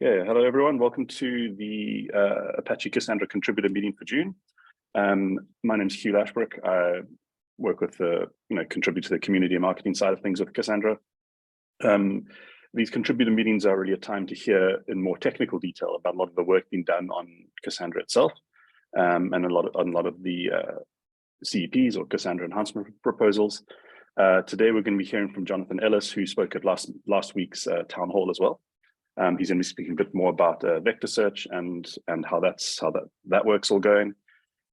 Hello everyone. Welcome to the Apache Cassandra contributor meeting for June. My name is Hugh Lashbrook. I work with contribute to the community and marketing side of things with Cassandra. These contributor meetings are really a time to hear in more technical detail about a lot of the work being done on Cassandra itself, and a lot of the CEPs or Cassandra enhancement proposals. Today we're going to be hearing from Jonathan Ellis, who spoke at last week's town hall as well. He's going to be speaking a bit more about vector search and how that work's all going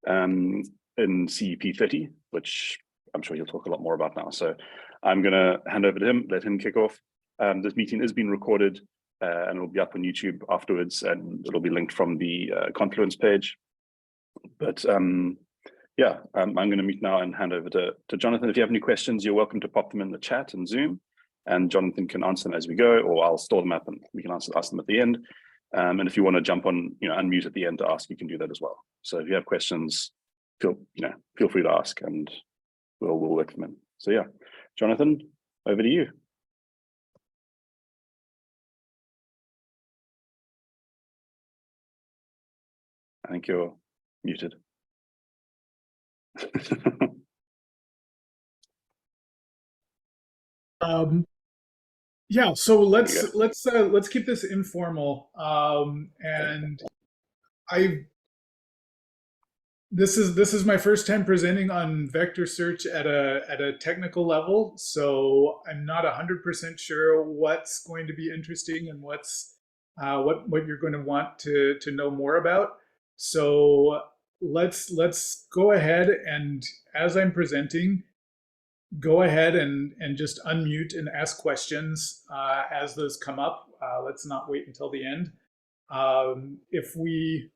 in CEP 30, which I'm sure he'll talk a lot more about now. So I'm going to hand over to him, let him kick off. This meeting is being recorded and it'll be up on YouTube afterwards, and it'll be linked from the Confluence page. But I'm going to meet now and hand over to Jonathan. If you have any questions, you're welcome to pop them in the chat and Zoom, and Jonathan can answer them as we go, or I'll store them up and we can ask them at the end. And if you want to jump on, unmute at the end to ask, you can do that as well. So if you have questions, feel free to ask, and we'll work them in. So yeah, Jonathan, over to you. I think you're muted. Yeah, so let's keep this informal. And this is my first time presenting on vector search at a technical level, so I'm not 100% sure what's going to be interesting and what's what you're going to want to know more about. So let's go ahead, and as I'm presenting, go ahead and just unmute and ask questions as those come up. Let's not wait until the end. If we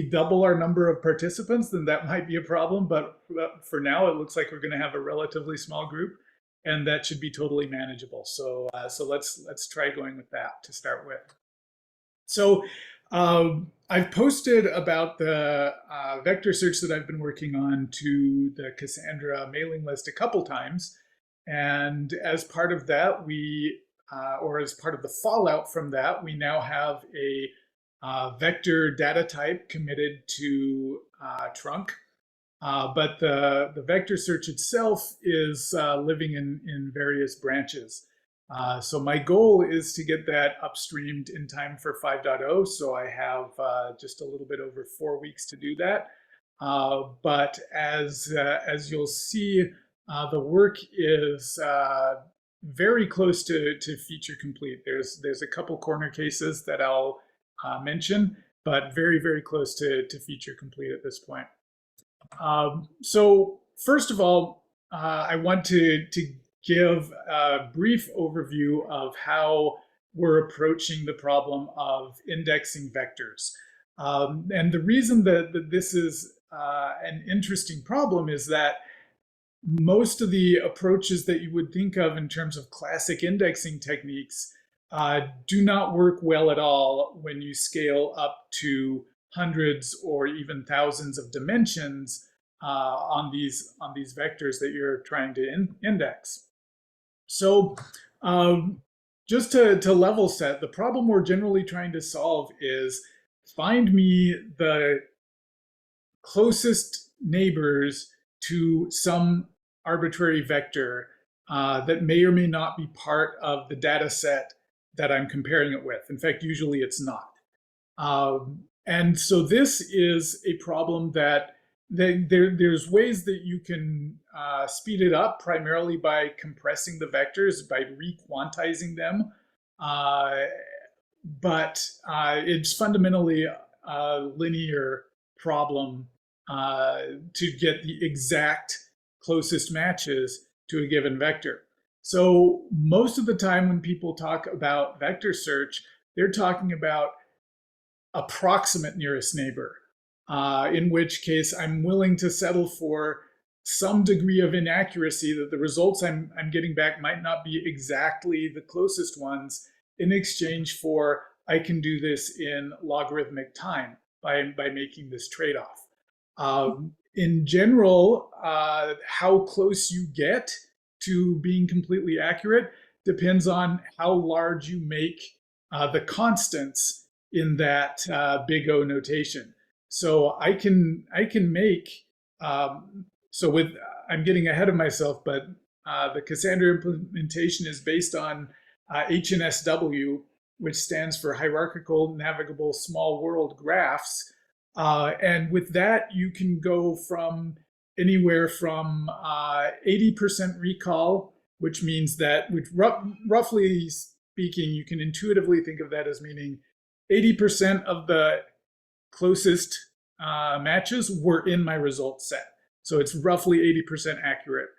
double our number of participants, then that might be a problem. But for now, it looks like we're going to have a relatively small group, and that should be totally manageable. So let's try going with that to start with. So I've posted about the vector search that I've been working on to the Cassandra mailing list a couple times. And as part of that, or as part of the fallout from that, we now have a vector data type committed to trunk. But the vector search itself is living in various branches. So my goal is to get that upstreamed in time for 5.0. So I have just a little bit over 4 weeks to do that. But as you'll see, the work is very close to feature complete. There's a couple corner cases that I'll mention, but very, very close to feature complete at this point. So first of all, I want to give a brief overview of how we're approaching the problem of indexing vectors. And the reason that this is an interesting problem is that most of the approaches that you would think of in terms of classic indexing techniques do not work well at all when you scale up to hundreds or even thousands of dimensions on these vectors that you're trying to index. So just to level set, the problem we're generally trying to solve is find me the closest neighbors to some arbitrary vector that may or may not be part of the data set that I'm comparing it with. In fact, usually it's not. And so this is a problem that there's ways that you can speed it up, primarily by compressing the vectors, by re-quantizing them. But it's fundamentally a linear problem to get the exact closest matches to a given vector. So most of the time when people talk about vector search, they're talking about approximate nearest neighbor. In which case I'm willing to settle for some degree of inaccuracy, that the results I'm getting back might not be exactly the closest ones, in exchange for I can do this in logarithmic time by making this trade-off. In general, how close you get to being completely accurate depends on how large you make the constants in that big O notation. So I can make I'm getting ahead of myself, but the Cassandra implementation is based on HNSW, which stands for Hierarchical Navigable Small World Graphs. And with that, you can go from anywhere from 80% recall, which means that, roughly speaking, you can intuitively think of that as meaning 80% of the closest matches were in my result set. So it's roughly 80% accurate.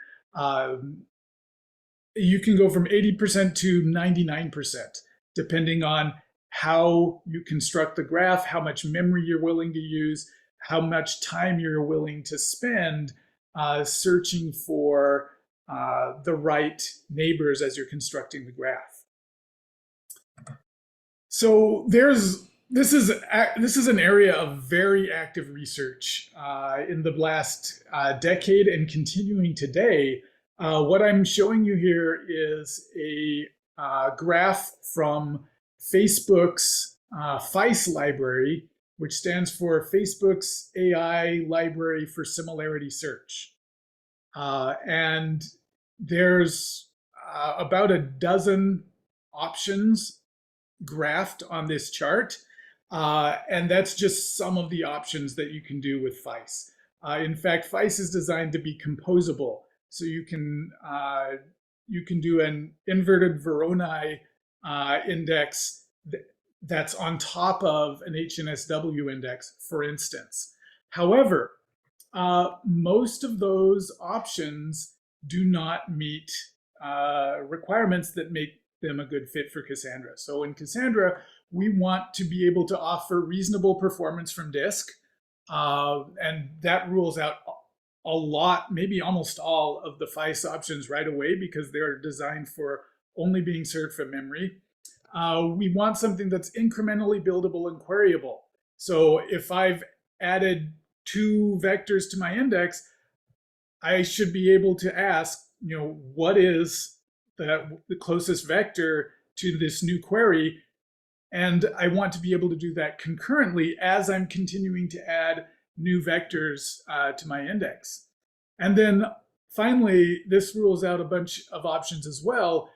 You can go from 80% to 99%, depending on how you construct the graph, how much memory you're willing to use, how much time you're willing to spend searching for the right neighbors as you're constructing the graph. So this is an area of very active research in the last decade and continuing today. What I'm showing you here is a graph from Facebook's FICE library, which stands for Facebook's AI Library for Similarity Search. And there's about a dozen options graphed on this chart. And that's just some of the options that you can do with FICE. In fact, FICE is designed to be composable. So you can do an inverted Voronoi index that's on top of an HNSW index, for instance. However, most of those options do not meet requirements that make them a good fit for Cassandra. So in Cassandra, we want to be able to offer reasonable performance from disk, and that rules out a lot, maybe almost all of the FICE options right away because they're designed for only being served from memory. We want something that's incrementally buildable and queryable. So if I've added 2 vectors to my index, I should be able to ask, what is the closest vector to this new query? And I want to be able to do that concurrently as I'm continuing to add new vectors to my index. And then finally, this rules out a bunch of options as well.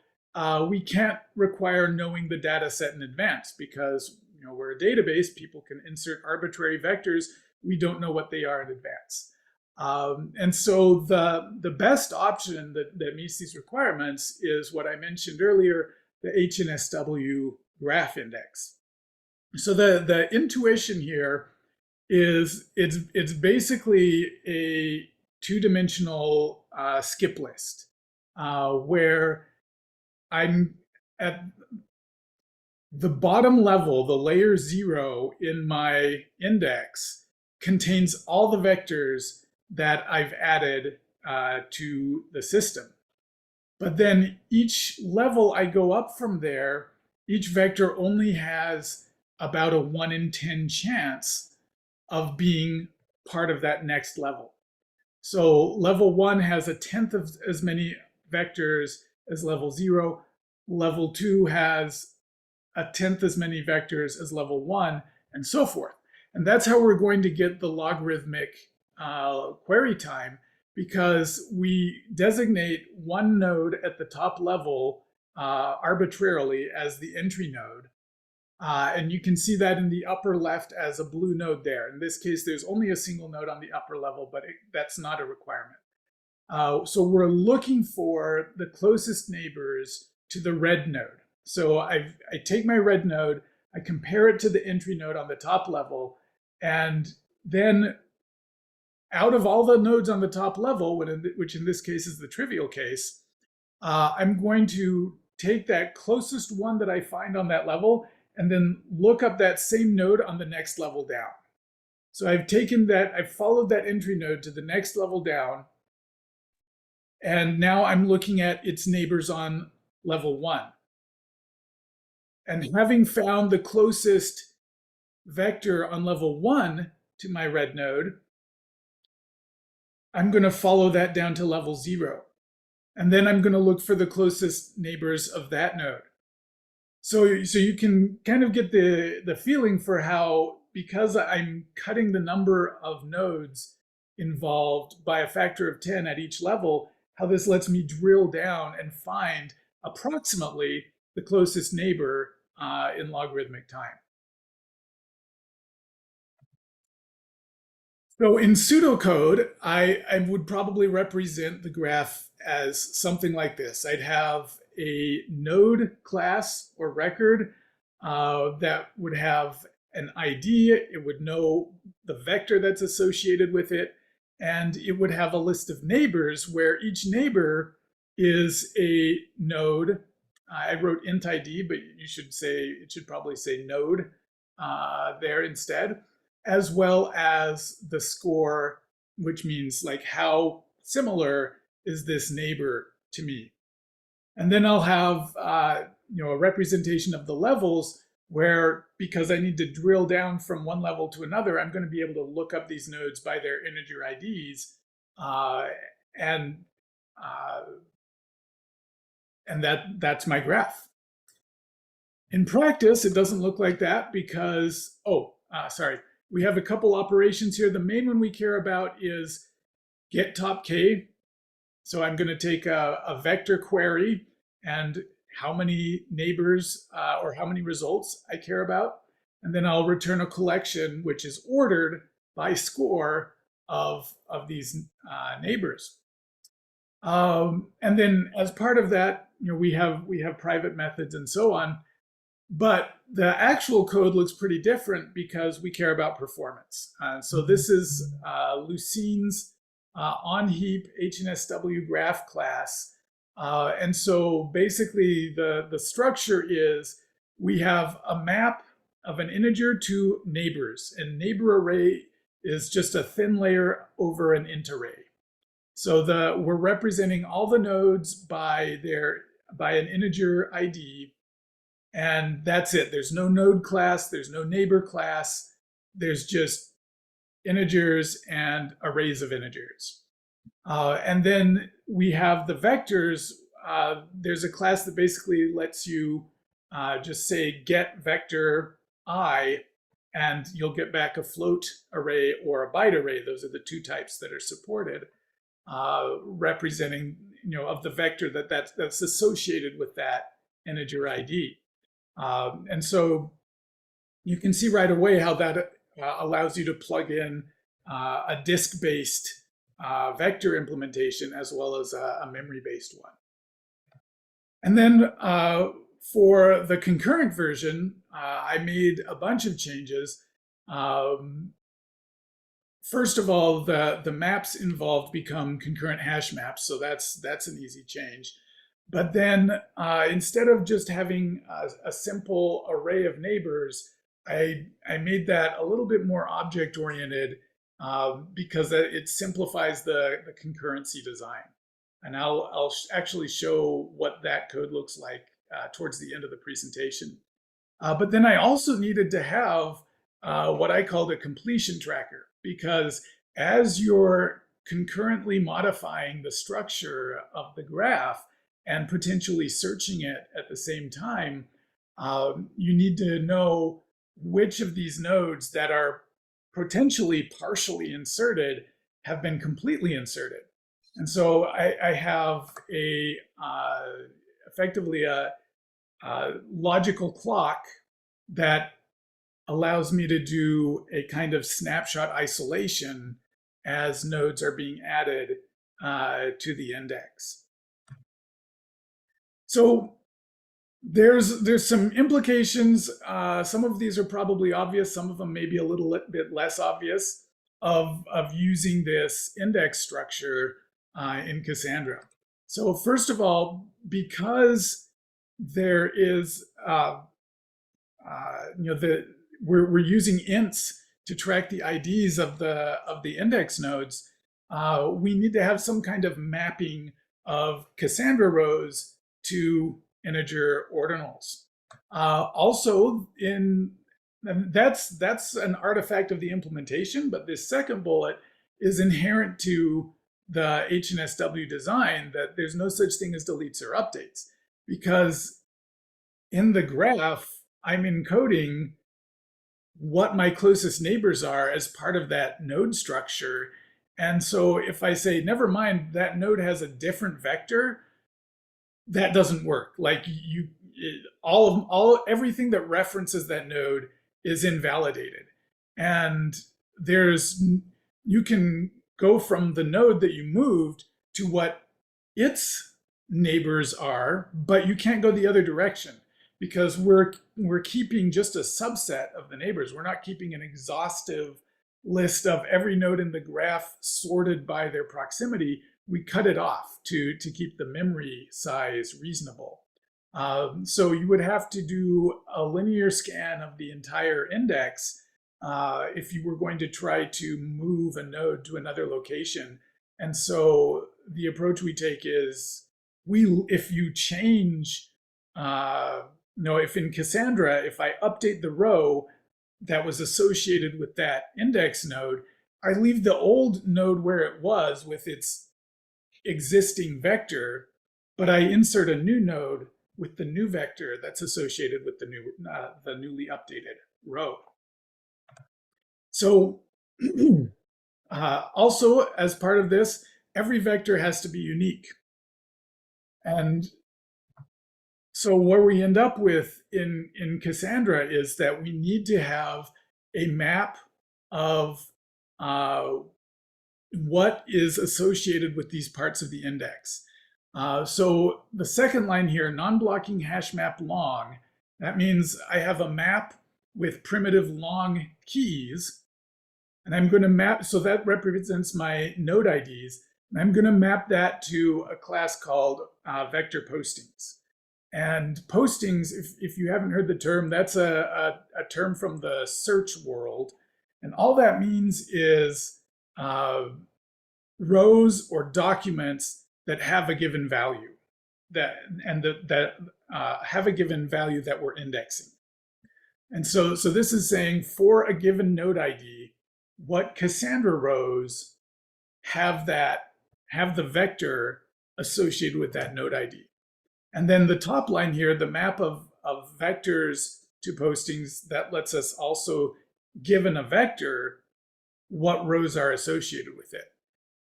We can't require knowing the data set in advance because we're a database. People can insert arbitrary vectors. We don't know what they are in advance. And so the best option that meets these requirements is what I mentioned earlier, the HNSW graph index. So the intuition here is it's basically a 2-dimensional skip list where I'm at the bottom level, the layer 0 in my index contains all the vectors that I've added to the system. But then each level I go up from there, each vector only has about a 1 in 10 chance of being part of that next level. So level 1 has 1/10 of as many vectors as level 0. Level 2 has 1/10 as many vectors as level 1, and so forth. And that's how we're going to get the logarithmic query time, because we designate one node at the top level arbitrarily as the entry node. And you can see that in the upper left as a blue node there. In this case, there's only a single node on the upper level, but that's not a requirement. So we're looking for the closest neighbors to the red node. So I take my red node, I compare it to the entry node on the top level, and then out of all the nodes on the top level, which in this case is the trivial case, I'm going to take that closest one that I find on that level and then look up that same node on the next level down. So I've followed that entry node to the next level down, and now I'm looking at its neighbors on level 1. And having found the closest vector on level 1 to my red node, I'm going to follow that down to level 0. And then I'm going to look for the closest neighbors of that node. So you can kind of get the feeling for how, because I'm cutting the number of nodes involved by a factor of 10 at each level, how this lets me drill down and find approximately the closest neighbor in logarithmic time. So in pseudocode, I would probably represent the graph as something like this. I'd have a node class or record that would have an ID. It would know the vector that's associated with it, and it would have a list of neighbors where each neighbor is a node. I wrote int ID, but it should probably say node there instead, as well as the score, which means like how similar is this neighbor to me. And then I'll have a representation of the levels where, because I need to drill down from one level to another, I'm going to be able to look up these nodes by their integer IDs, and that's my graph. In practice, it doesn't look like that because, sorry, we have a couple operations here. The main one we care about is get top k. So I'm going to take a vector query and how many neighbors or how many results I care about. And then I'll return a collection which is ordered by score of these neighbors. And then as part of that, we have private methods and so on. But the actual code looks pretty different because we care about performance. So this is Lucine's on-heap HNSW graph class. And so basically the structure is we have a map of an integer to neighbors, and neighbor array is just a thin layer over an int array. So we're representing all the nodes by an integer ID. And that's it. There's no node class. There's no neighbor class. There's just integers and arrays of integers. And then we have the vectors. There's a class that basically lets you just say get vector I, and you'll get back a float array or a byte array. Those are the two types that are supported, representing of the vector that's associated with that integer ID. And so you can see right away how that allows you to plug in a disk-based vector implementation as well as a memory-based one. And then for the concurrent version, I made a bunch of changes. First of all, the maps involved become concurrent hash maps, so that's an easy change. But then instead of just having a simple array of neighbors, I made that a little bit more object-oriented because it simplifies the concurrency design. And I'll actually show what that code looks like towards the end of the presentation. But then I also needed to have what I called a completion tracker, because as you're concurrently modifying the structure of the graph and potentially searching it at the same time, you need to know which of these nodes that are potentially partially inserted have been completely inserted. And so I have effectively a logical clock that allows me to do a kind of snapshot isolation as nodes are being added to the index. So there's some implications. Some of these are probably obvious. Some of them may be a little bit less obvious of using this index structure in Cassandra. So first of all, because there is we're using ints to track the IDs of the index nodes, we need to have some kind of mapping of Cassandra rows to integer ordinals. Also, that's an artifact of the implementation, but this second bullet is inherent to the HNSW design, that there's no such thing as deletes or updates, because in the graph, I'm encoding what my closest neighbors are as part of that node structure. And so if I say, never mind, that node has a different vector, that doesn't work. Like everything that references that node is invalidated. And you can go from the node that you moved to what its neighbors are, but you can't go the other direction because we're keeping just a subset of the neighbors. We're not keeping an exhaustive list of every node in the graph sorted by their proximity. We cut it off to keep the memory size reasonable. So you would have to do a linear scan of the entire index if you were going to try to move a node to another location. And so the approach we take is if you change, if in Cassandra, if I update the row that was associated with that index node, I leave the old node where it was with its existing vector, but I insert a new node with the new vector that's associated with the newly updated row. So also, as part of this, every vector has to be unique. And so what we end up with in Cassandra is that we need to have a map of what is associated with these parts of the index. So the second line here, non-blocking hash map long, that means I have a map with primitive long keys, and I'm going to map, so that represents my node IDs, and I'm going to map that to a class called vector postings. And postings, if you haven't heard the term, that's a term from the search world. And all that means is rows or documents that have a given value that have a given value that we're indexing. And so this is saying for a given node ID, what Cassandra rows have the vector associated with that node ID. And then the top line here, the map of vectors to postings, that lets us also, given a vector, what rows are associated with it.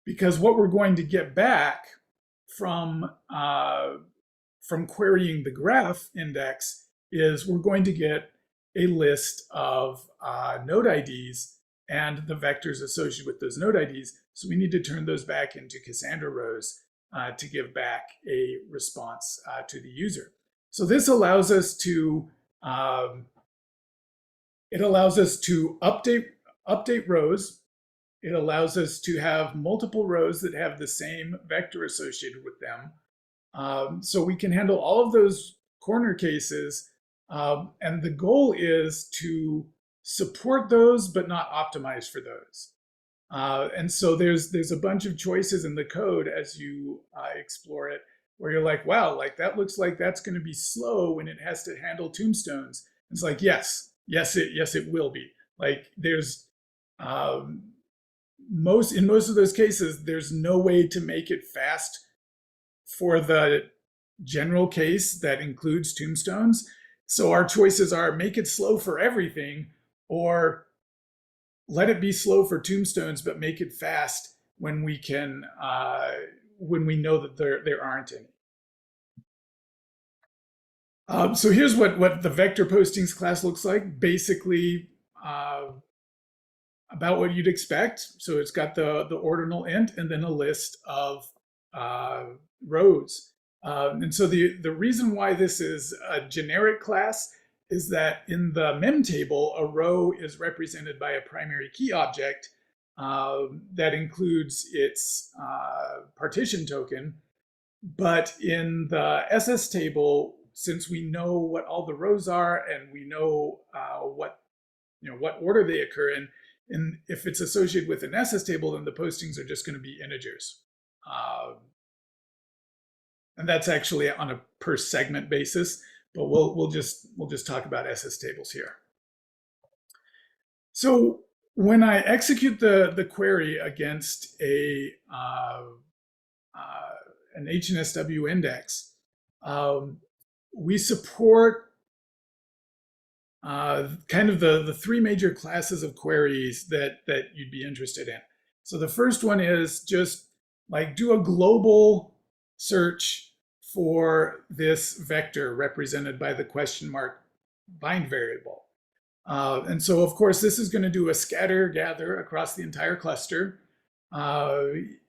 Because what we're going to get back from querying the graph index is we're going to get a list of node IDs and the vectors associated with those node IDs. So we need to turn those back into Cassandra rows to give back a response to the user. So this allows us to update rows. It allows us to have multiple rows that have the same vector associated with them. So we can handle all of those corner cases. And the goal is to support those, but not optimize for those. And so there's a bunch of choices in the code as you explore it, where you're like, wow, like that looks like that's going to be slow when it has to handle tombstones. It's like, yes, it will be. Like there's in most of those cases, there's no way to make it fast for the general case that includes tombstones. So our choices are make it slow for everything, or let it be slow for tombstones, but make it fast when we can, when we know that there aren't any. So here's what the vector postings class looks like. Basically, about what you'd expect. So it's got the ordinal int and then a list of rows. And so the reason why this is a generic class is that in the mem table, a row is represented by a primary key object that includes its partition token. But in the SS table, since we know what all the rows are and we know what order they occur in, and if it's associated with an SS table, then the postings are just going to be integers. And that's actually on a per segment basis, but we'll just talk about SS tables here. So when I execute the query against an HNSW index, we support kind of the three major classes of queries that you'd be interested in. So the first one is just like do a global search for this vector represented by the question mark bind variable. And so, of course, this is going to do a scatter gather across the entire cluster.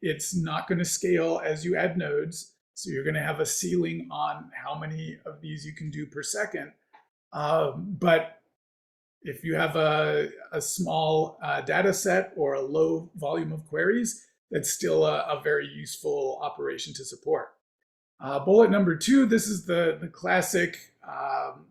It's not going to scale as you add nodes. So you're going to have a ceiling on how many of these you can do per second. But if you have a small data set or a low volume of queries, that's still a very useful operation to support. Bullet number 2, this is the classic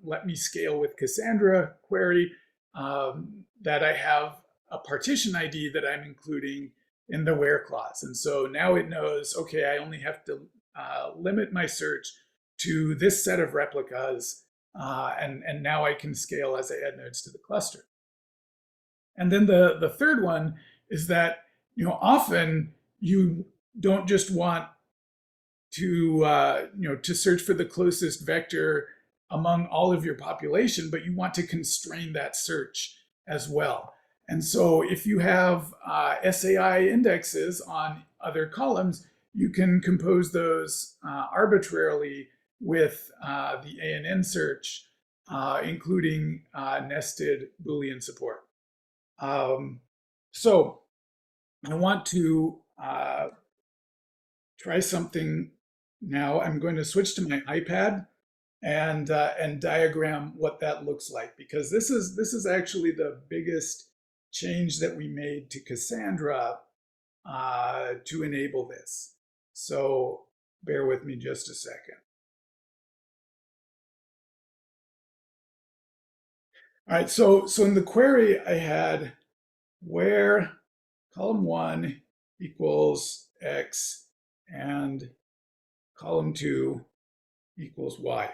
let me scale with Cassandra query that I have a partition ID that I'm including in the where clause. And so now it knows, okay, I only have to limit my search to this set of replicas, and now I can scale as I add nodes to the cluster. And then the third one is that often you don't just want to to search for the closest vector among all of your population, but you want to constrain that search as well. And so if you have SAI indexes on other columns, you can compose those arbitrarily with the ANN search, including nested Boolean support. So I want to try something now. I'm going to switch to my iPad and diagram what that looks like, because this is actually the biggest change that we made to Cassandra to enable this. So bear with me just a second. All right, so in the query I had where column 1 equals X and column 2 equals Y.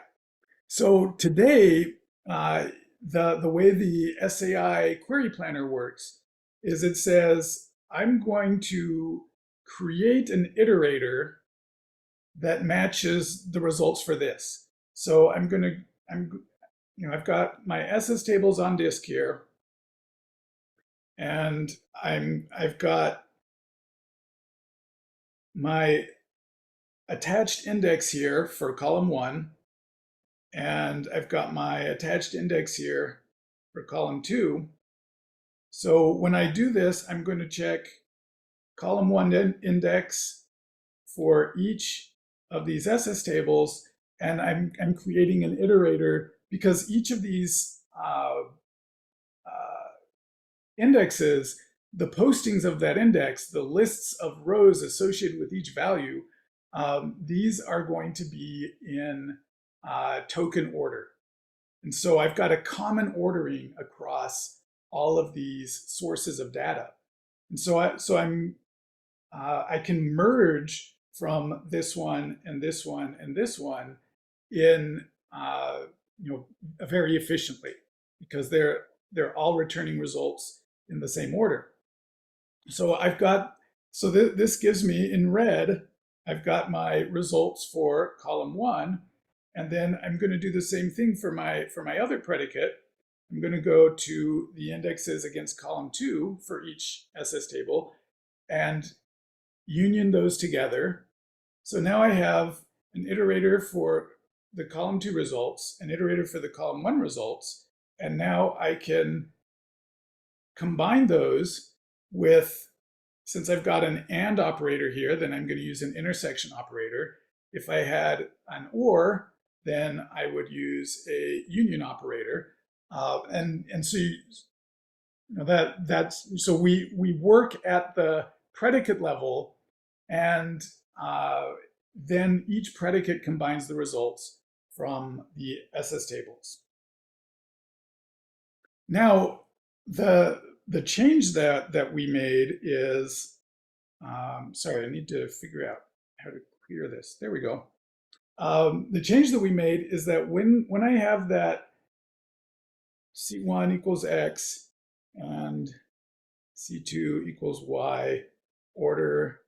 So today, the way the SAI query planner works is it says, I'm going to create an iterator that matches the results for this. So I've got my SS tables on disk here, and I've got my attached index here for column 1, and I've got my attached index here for column 2. So when I do this, I'm going to check column 1 index for each of these SS tables, and I'm creating an iterator because each of these indexes, the postings of that index, the lists of rows associated with each value, these are going to be in token order. And so I've got a common ordering across all of these sources of data. And so I can merge from this one and this one and this one in very efficiently, because they're all returning results in the same order. So this gives me in red, I've got my results for column 1, and then I'm going to do the same thing for my other predicate. I'm going to go to the indexes against column 2 for each SS table and union those together. So now I have an iterator for the column 2 results, an iterator for the column 1 results, and now I can combine those with, since I've got an AND operator here, then I'm going to use an intersection operator. If I had an OR, then I would use a union operator. And so so we work at the predicate level, and then each predicate combines the results from the SS tables. Now, the change that we made is, sorry, I need to figure out how to clear this. There we go. The change that we made is that when I have that C1 equals X and C2 equals Y order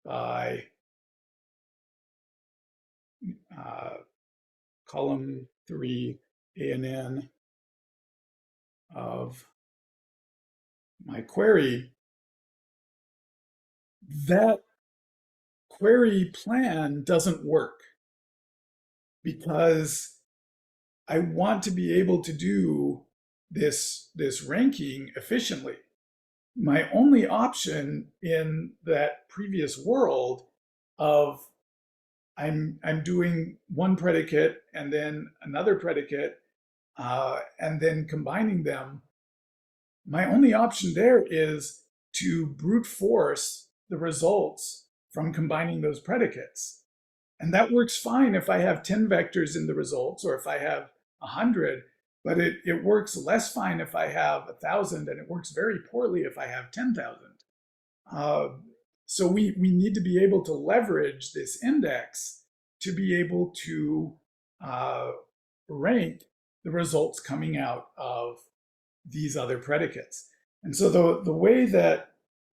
by column 3 ANN of my query, that query plan doesn't work because I want to be able to do this ranking efficiently. My only option in that previous world of I'm doing one predicate and then another predicate and then combining them, my only option there is to brute force the results from combining those predicates. And that works fine if I have 10 vectors in the results or if I have 100, but it works less fine if I have 1,000, and it works very poorly if I have 10,000. So we need to be able to leverage this index to be able to rank the results coming out of these other predicates. And so the way that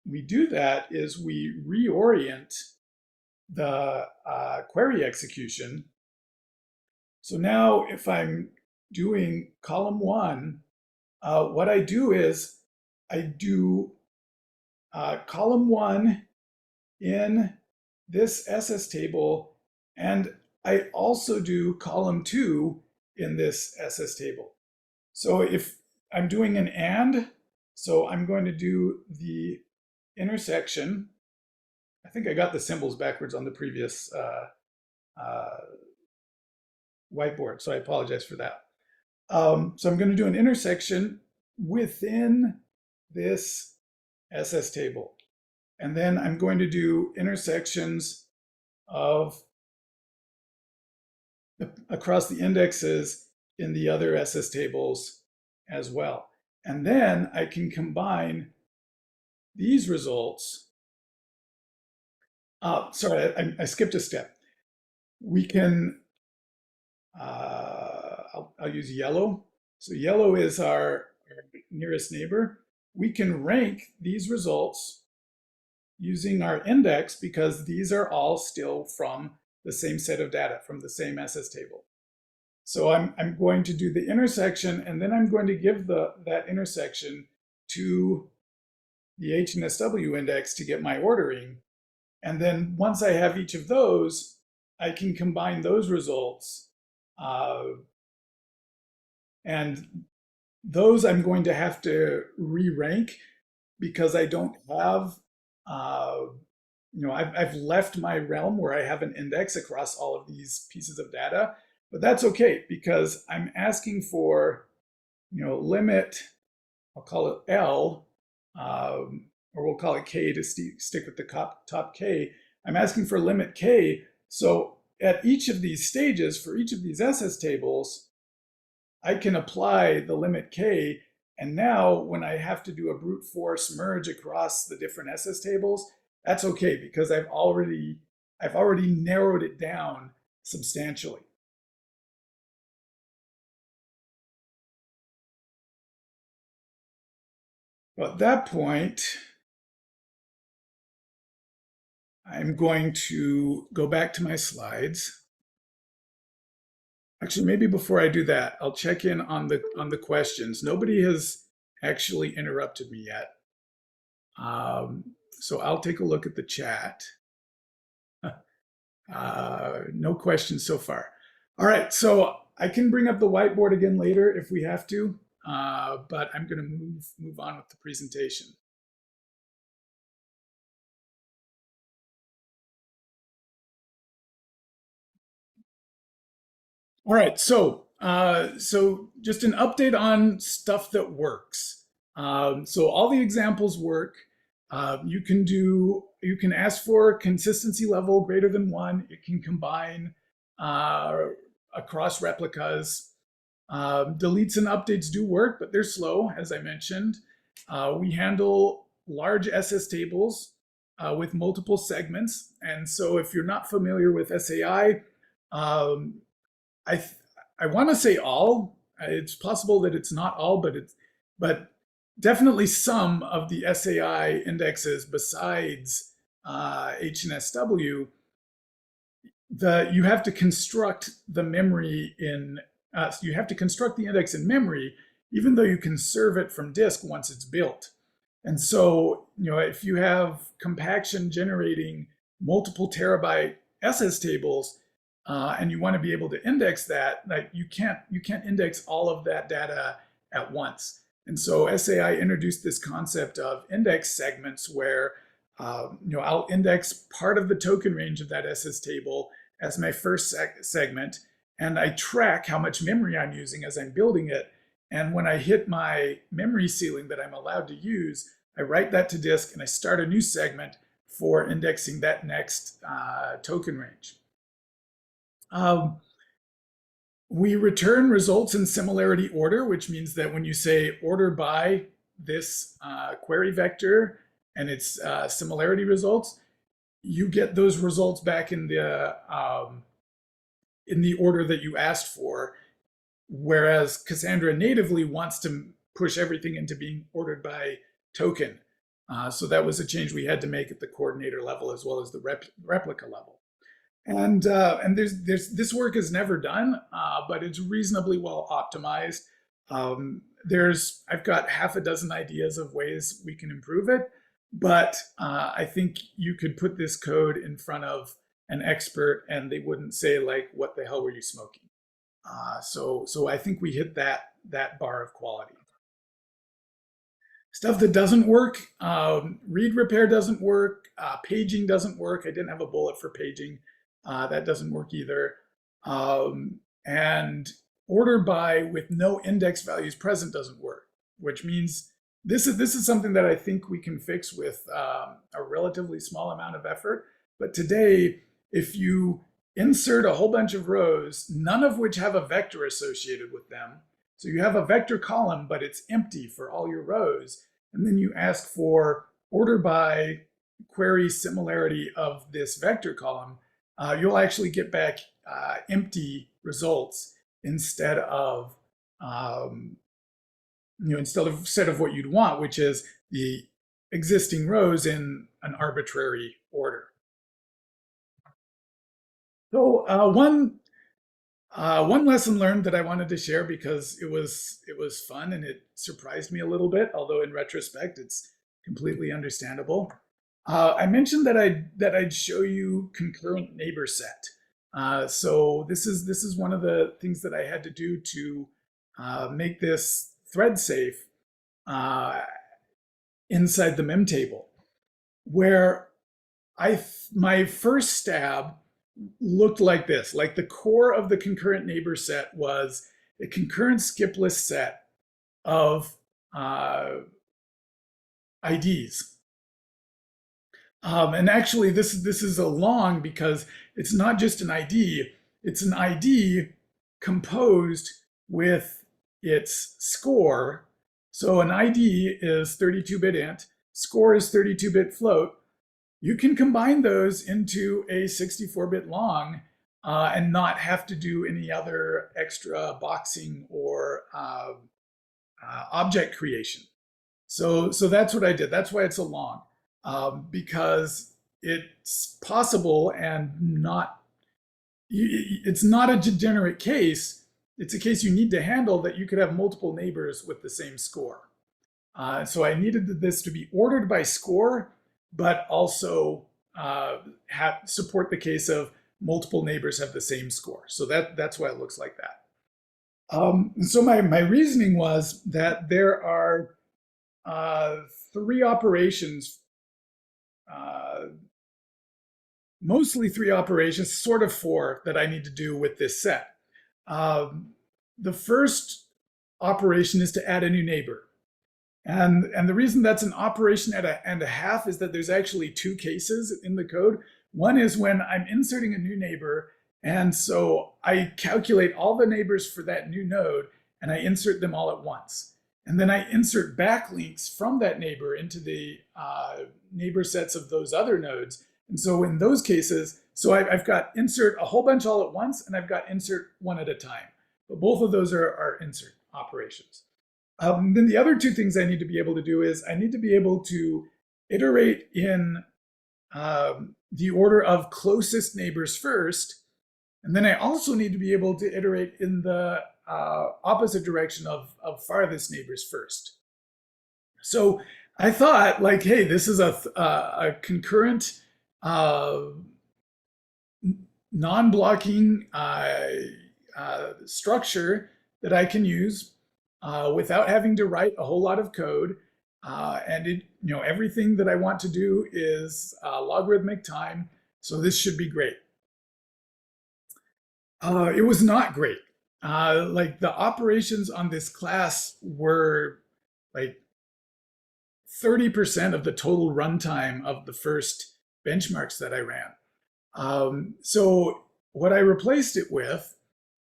we do that is we reorient the query execution. So now if I'm doing column 1, what I do is I do column 1 in this SS table, and I also do column 2 in this SS table. So if I'm doing an AND, so I'm going to do the intersection. I think I got the symbols backwards on the previous whiteboard, so I apologize for that. So I'm going to do an intersection within this SS table. And then I'm going to do intersections of across the indexes in the other SS tables as well. And then I can combine these results. Sorry, I skipped a step. We can, I'll use yellow. So yellow is our nearest neighbor. We can rank these results using our index because these are all still from the same set of data, from the same SS table. So I'm going to do the intersection, and then I'm going to give that intersection to the HNS-W index to get my ordering. And then once I have each of those, I can combine those results. And those I'm going to have to re-rank because I don't have, I've left my realm where I have an index across all of these pieces of data. But that's okay because I'm asking for, limit, I'll call it L, or we'll call it K to stick with the top K. I'm asking for limit K. So at each of these stages, for each of these SS tables, I can apply the limit K. And now when I have to do a brute force merge across the different SS tables, that's okay because I've already narrowed it down substantially. Well, at that point, I'm going to go back to my slides. Actually, maybe before I do that, I'll check in on the questions. Nobody has actually interrupted me yet. So I'll take a look at the chat. No questions so far. All right, so I can bring up the whiteboard again later if we have to, but I'm going to move on with the presentation. All right, so just an update on stuff that works. So all the examples work. You can ask for consistency level greater than 1. It can combine across replicas. Deletes and updates do work, but they're slow, as I mentioned. We handle large SS tables with multiple segments. And so if you're not familiar with SAI, I want to say all. It's possible that it's not all, but definitely some of the SAI indexes besides HNS-W. You have to construct the memory in. You have to construct the index in memory even though you can serve it from disk once it's built. And so, if you have compaction generating multiple terabyte SS tables, and you want to be able to index that, like you can't index all of that data at once. And so SAI introduced this concept of index segments where I'll index part of the token range of that SS table as my first segment, and I track how much memory I'm using as I'm building it. And when I hit my memory ceiling that I'm allowed to use, I write that to disk and I start a new segment for indexing that next token range. We return results in similarity order, which means that when you say order by this query vector and its similarity results, you get those results back in the order that you asked for. Whereas Cassandra natively wants to push everything into being ordered by token. So that was a change we had to make at the coordinator level as well as the replica level. And this work is never done, but it's reasonably well optimized. I've got half a dozen ideas of ways we can improve it, but I think you could put this code in front of an expert and they wouldn't say like, "What the hell were you smoking?" So I think we hit that bar of quality. Stuff that doesn't work, read repair doesn't work, paging doesn't work. I didn't have a bullet for paging. That doesn't work either. And order by with no index values present doesn't work, which means this is something that I think we can fix with a relatively small amount of effort. But today, if you insert a whole bunch of rows, none of which have a vector associated with them, so you have a vector column, but it's empty for all your rows, and then you ask for order by query similarity of this vector column, you'll actually get back empty results instead of instead of what you'd want, which is the existing rows in an arbitrary order. So one lesson learned that I wanted to share because it was fun and it surprised me a little bit, although in retrospect it's completely understandable. I mentioned that I'd show you concurrent neighbor set. So this is one of the things that I had to do to make this thread safe inside the mem table, where my first stab looked like this. Like the core of the concurrent neighbor set was a concurrent skip list set of IDs. And actually, this is a long because it's not just an ID. It's an ID composed with its score. So an ID is 32-bit int, score is 32-bit float. You can combine those into a 64-bit long and not have to do any other extra boxing or object creation. So that's what I did. That's why it's a long, because it's possible and it's not a degenerate case. It's a case you need to handle that you could have multiple neighbors with the same score. So I needed this to be ordered by score, but also support the case of multiple neighbors have the same score. So that's why it looks like that. So my reasoning was that there are 3 operations, mostly 3 operations, sort of 4 that I need to do with this set. The first operation is to add a new neighbor. And the reason that's an operation and a half is that there's actually 2 cases in the code. One is when I'm inserting a new neighbor, and so I calculate all the neighbors for that new node, and I insert them all at once. And then I insert backlinks from that neighbor into the neighbor sets of those other nodes. And so in those cases, so I've got insert a whole bunch all at once, and I've got insert one at a time. But both of those are insert operations. Then the other 2 things I need to be able to do is I need to be able to iterate in the order of closest neighbors first, And then I also need to be able to iterate in the opposite direction of farthest neighbors first. So I thought, like, hey, this is a concurrent, non-blocking structure that I can use without having to write a whole lot of code. And it, everything that I want to do is logarithmic time. So this should be great. It was not great. Like the operations on this class were like 30% of the total runtime of the first benchmarks that I ran. So what I replaced it with,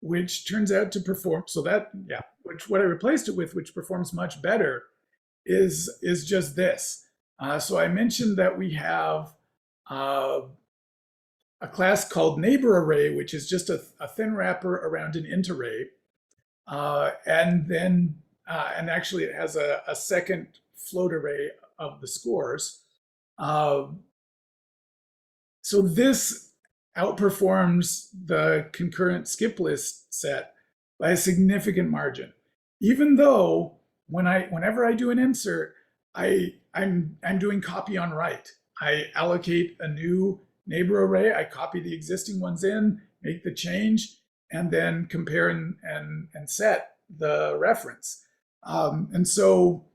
which turns out to perform, what I replaced it with, which performs much better, is just this. So I mentioned that we have a class called neighbor array, which is just a thin wrapper around an int array. And actually it has a second float array of the scores. So this outperforms the concurrent skip list set by a significant margin. Even though whenever I do an insert, I'm doing copy on write. I allocate a new neighbor array, I copy the existing ones in, make the change, and then compare and set the reference. And so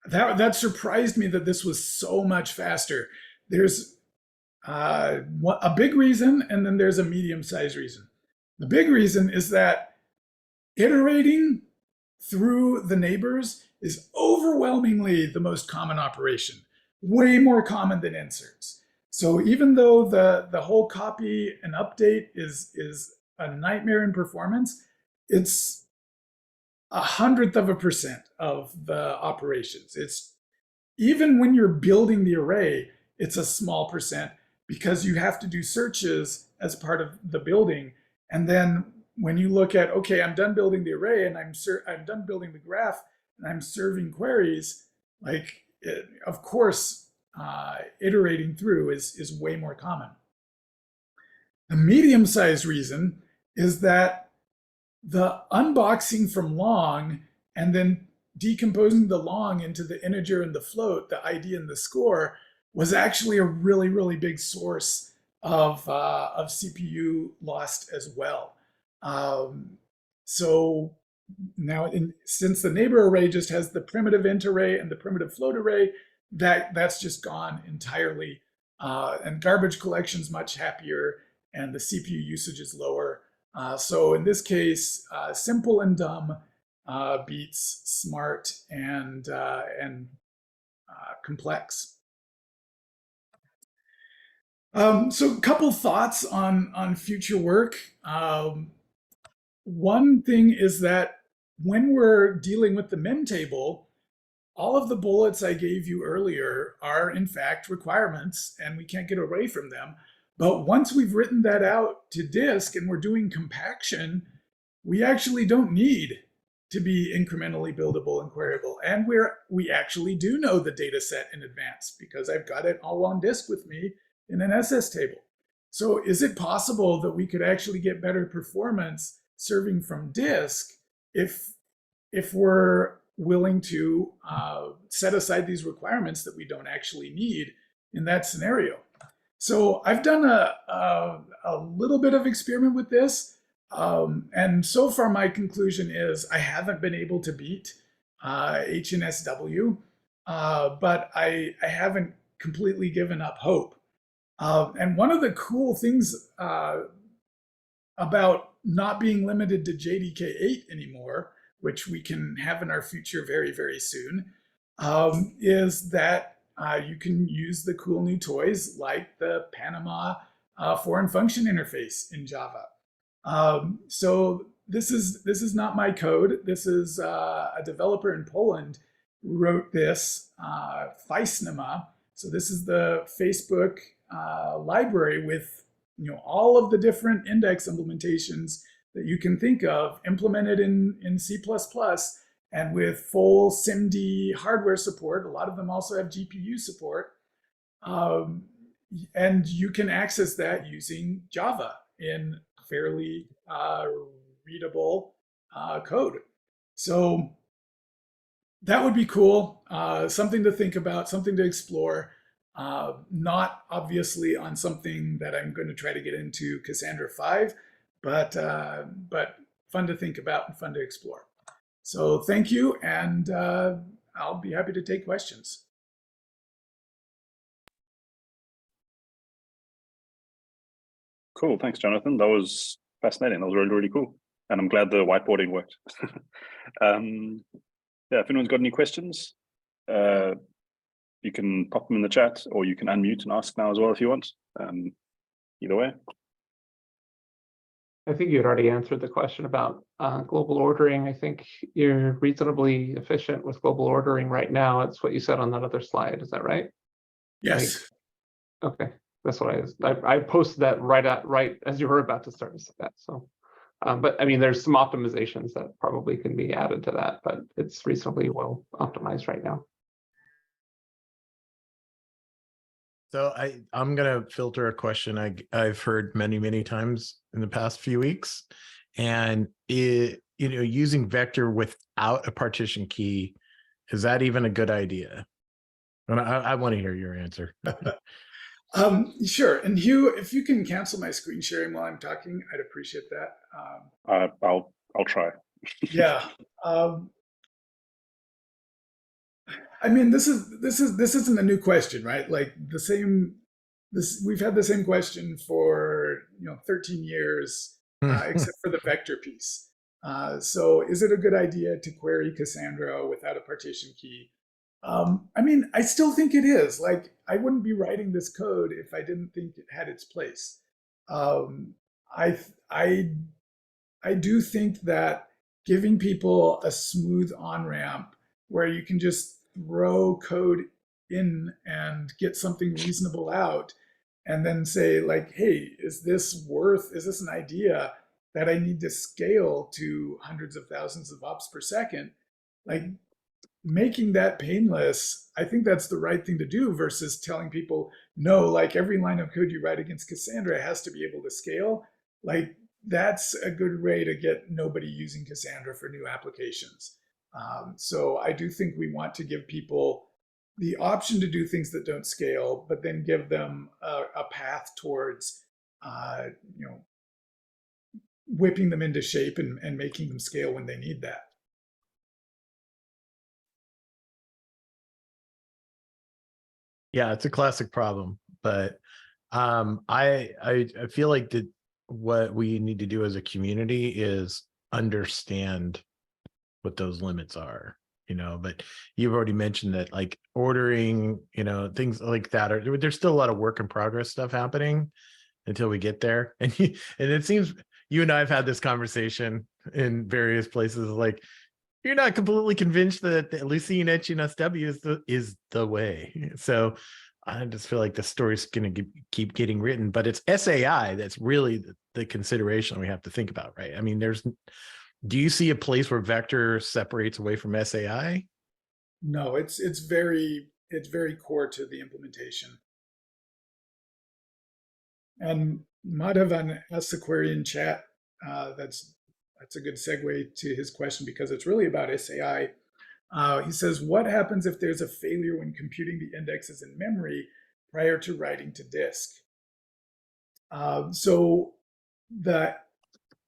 that surprised me that this was so much faster. There's a big reason, and then there's a medium-sized reason. The big reason is that iterating through the neighbors is overwhelmingly the most common operation, way more common than inserts. So even though the whole copy and update is a nightmare in performance, it's 0.01% of the operations. It's even when you're building the array, it's a small percent because you have to do searches as part of the building. And then when you look at, okay, I'm done building the array and I'm done building the graph and I'm serving queries, like of course, iterating through is way more common. The medium-sized reason is that the unboxing from long and then decomposing the long into the integer and the float, the ID and the score, was actually a really, really big source of CPU lost as well. So now, since the neighbor array just has the primitive int array and the primitive float array, that's just gone entirely. And garbage collection's much happier, and the CPU usage is lower. So in this case, simple and dumb beats smart and complex. So a couple thoughts on future work. One thing is that when we're dealing with the mem table, all of the bullets I gave you earlier are in fact requirements and we can't get away from them. But once we've written that out to disk and we're doing compaction, we actually don't need to be incrementally buildable and queryable. And we actually do know the data set in advance because I've got it all on disk with me in an SS table. So is it possible that we could actually get better performance serving from disk if we're willing to set aside these requirements that we don't actually need in that scenario? So I've done a little bit of experiment with this. And so far my conclusion is I haven't been able to beat HNSW, but I haven't completely given up hope. And one of the cool things about not being limited to JDK8 anymore, which we can have in our future very, very soon, is that you can use the cool new toys like the Panama foreign function interface in Java. So this is not my code. This is a developer in Poland who wrote this, Feisnema. So this is the Facebook library with all of the different index implementations that you can think of implemented in C++, and with full SIMD hardware support. A lot of them also have GPU support. and you can access that using Java in fairly readable code. So that would be cool. Something to think about, something to explore. Not obviously on something that I'm going to try to get into Cassandra 5, but fun to think about and fun to explore. So thank you, and I'll be happy to take questions. Cool. Thanks, Jonathan. That was fascinating. That was really, really cool. And I'm glad the whiteboarding worked. Yeah, if anyone's got any questions, you can pop them in the chat, or you can unmute and ask now as well if you want. Either way. I think you had already answered the question about global ordering. I think you're reasonably efficient with global ordering right now. It's what you said on that other slide. Is that right? Yes. Okay, that's what I posted that right as you were about to start that. So, but I mean, there's some optimizations that probably can be added to that, but it's reasonably well optimized right now. So I'm gonna filter a question I've heard many times in the past few weeks, and using vector without a partition key, is that even a good idea? And I want to hear your answer. Sure. And Hugh, if you can cancel my screen sharing while I'm talking, I'd appreciate that. I'll try. Yeah. I mean, this isn't a new question, right? Like we've had the same question for 13 years, except for the vector piece. So is it a good idea to query Cassandra without a partition key? I mean, I still think it is. Like, I wouldn't be writing this code if I didn't think it had its place. I do think that giving people a smooth on-ramp where you can just throw code in and get something reasonable out, and then say like, hey, is this an idea that I need to scale to hundreds of thousands of ops per second? Like, making that painless, I think that's the right thing to do, versus telling people, no, like every line of code you write against Cassandra has to be able to scale. Like, that's a good way to get nobody using Cassandra for new applications. So I do think we want to give people the option to do things that don't scale, but then give them a path towards, whipping them into shape and making them scale when they need that. Yeah, it's a classic problem, but I feel like what we need to do as a community is understand what those limits are, but you've already mentioned that, like ordering, things like that there's still a lot of work in progress stuff happening until we get there. And it seems you and I have had this conversation in various places, like you're not completely convinced that Lucene etching SW is the way. So I just feel like the story's going to keep getting written, but it's SAI that's really the consideration we have to think about, right? I mean, do you see a place where vector separates away from SAI? No, it's very core to the implementation. And Madhavan asked the query in chat. That's a good segue to his question, because it's really about SAI. He says, what happens if there's a failure when computing the indexes in memory prior to writing to disk? So the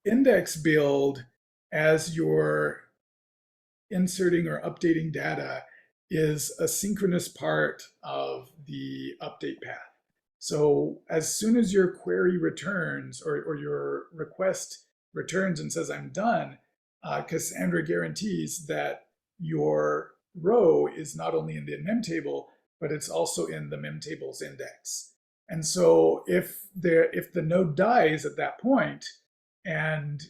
index build, as you're inserting or updating data, is a synchronous part of the update path. So as soon as your query returns, or your request returns and says, I'm done, Cassandra guarantees that your row is not only in the mem table, but it's also in the mem table's index. And so if the node dies at that point, and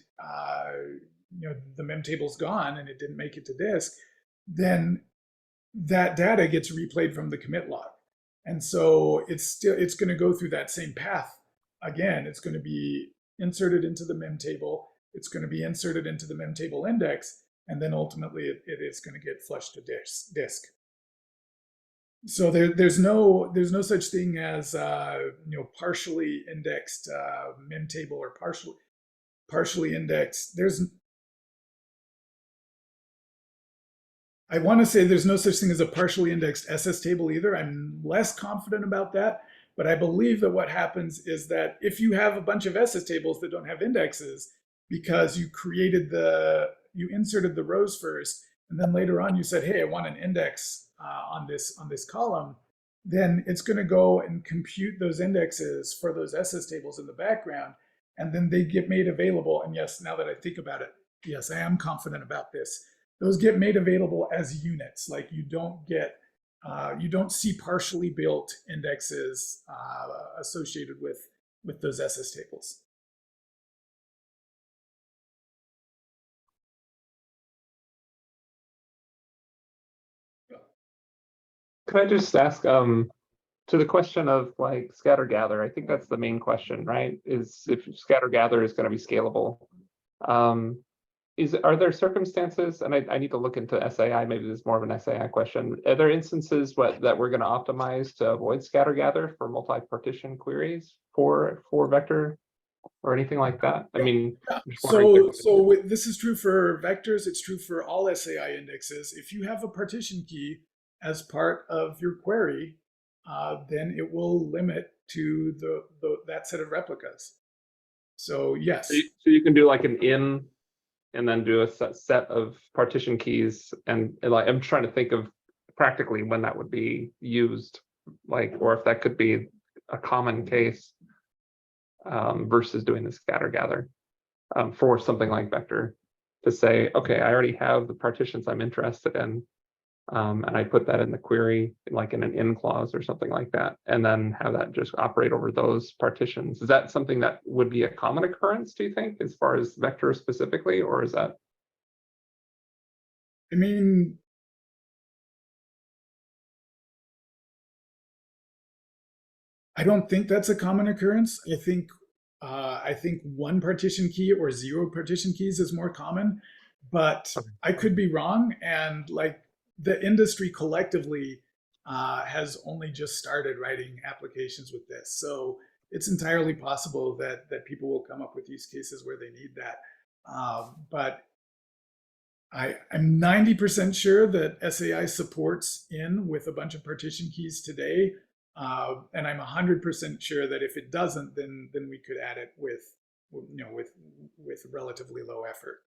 the mem table's gone and it didn't make it to disk, then that data gets replayed from the commit log. And so it's going to go through that same path again. It's going to be inserted into the mem table. It's going to be inserted into the mem table index, and then ultimately it is going to get flushed to disk. So there's no such thing as partially indexed mem table or partially indexed. I want to say there's no such thing as a partially indexed SS table either. I'm less confident about that, but I believe that what happens is that if you have a bunch of SS tables that don't have indexes because you inserted the rows first, and then later on you said, hey, I want an index on this column, then it's going to go and compute those indexes for those SS tables in the background, and then they get made available. And yes, now that I think about it, yes, I am confident about this. Those get made available as units. Like you don't see partially built indexes associated with those SS tables. Could I just ask to the question of like scatter gather? I think that's the main question, right? Is if scatter gather is going to be scalable. Are there circumstances, and I need to look into SAI, maybe this is more of an SAI question. Are there instances that we're going to optimize to avoid scatter gather for multi-partition queries for vector or anything like that? I mean, so this is true for vectors. It's true for all SAI indexes. If you have a partition key as part of your query, then it will limit to that set of replicas. So yes. So you can do like an in and then do a set of partition keys, and like I'm trying to think of practically when that would be used, like, or if that could be a common case versus doing the scatter gather for something like vector, to say, okay, I already have the partitions I'm interested in, and I put that in the query, like in an in clause or something like that, and then have that just operate over those partitions. Is that something that would be a common occurrence, do you think, as far as vector specifically, or is that? I mean, I don't think that's a common occurrence. I think one partition key or 0 partition keys is more common, but I could be wrong. And like the industry collectively has only just started writing applications with this. So it's entirely possible that people will come up with use cases where they need that. But I'm 90% sure that SAI supports in with a bunch of partition keys today. And I'm 100% sure that if it doesn't, then we could add it with relatively low effort.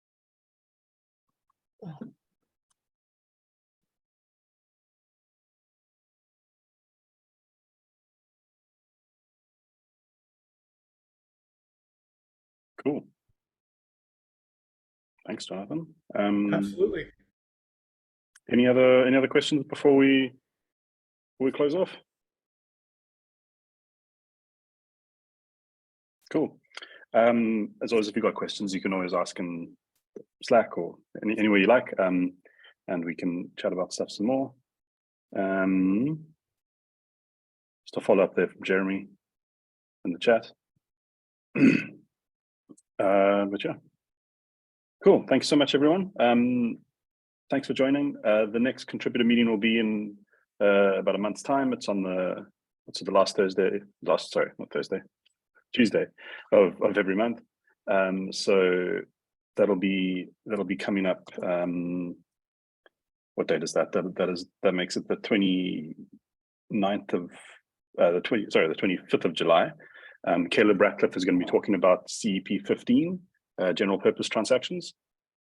Cool. Thanks, Jonathan. Absolutely. Any other questions before we close off? Cool. As always, if you've got questions, you can always ask in Slack or anywhere you like, and we can chat about stuff some more. Just a follow up there from Jeremy in the chat. But yeah, cool. Thanks so much, everyone. Thanks for joining. The next contributor meeting will be in about a month's time. It's on the last Thursday. Sorry, not Thursday. Tuesday of every month. So that'll be coming up. What date is that? That makes it the 29th of the 25th of July. Caleb Ratcliffe is going to be talking about CEP 15, general purpose transactions.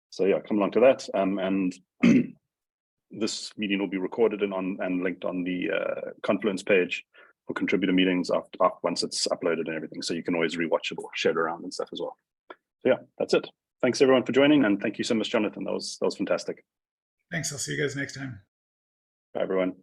So yeah, come along to that. And this meeting will be recorded and linked on the Confluence page for contributor meetings once it's uploaded and everything. So you can always rewatch it or share it around and stuff as well. So yeah, that's it. Thanks everyone for joining, and thank you so much, Jonathan. That was fantastic. Thanks. I'll see you guys next time. Bye everyone.